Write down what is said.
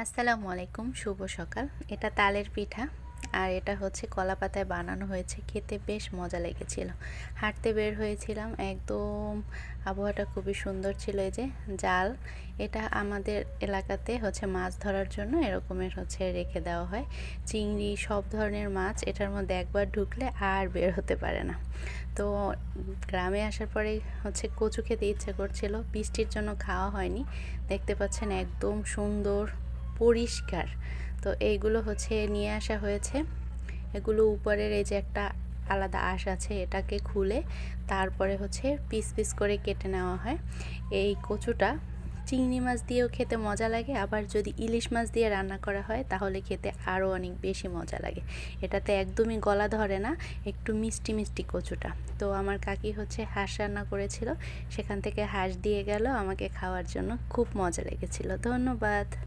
আসসালামু আলাইকুম, শুভ সকাল। এটা তালের পিঠা আর এটা হচ্ছে কলা পাতায় বানানো হয়েছে। খেতে বেশ মজা লেগেছিল। হাঁটতে বের হয়েছিলাম, একদম আবহাওয়াটা খুবই সুন্দর ছিল। এই যে জাল, এটা আমাদের এলাকাতে হচ্ছে মাছ ধরার জন্য এরকমের হচ্ছে রেখে দেওয়া হয়। চিংড়ি, সব ধরনের মাছ এটার মধ্যে একবার ঢুকলে আর বের হতে পারে না। তো গ্রামে আসার পরে হচ্ছে কচু খেতে ইচ্ছে করছিল, বৃষ্টির জন্য খাওয়া হয়নি। দেখতে পাচ্ছেন একদম সুন্দর পরিষ্কার। তো এইগুলো হচ্ছে নিয়ে আসা হয়েছে। এগুলো উপরের এই যে একটা আলাদা আঁশ আছে, এটাকে খুলে তারপরে হচ্ছে পিস পিস করে কেটে নেওয়া হয়। এই কচুটা চিংড়ি মাছ দিয়েও খেতে মজা লাগে, আবার যদি ইলিশ মাছ দিয়ে রান্না করা হয় তাহলে খেতে আরও অনেক বেশি মজা লাগে। এটাতে একদমই গলা ধরে না, একটু মিষ্টি মিষ্টি কচুটা। তো আমার কাকি হচ্ছে হাঁস রান্না করেছিল, সেখান থেকে হাঁস দিয়ে গেল আমাকে খাওয়ার জন্য। খুব মজা লেগেছিল। ধন্যবাদ।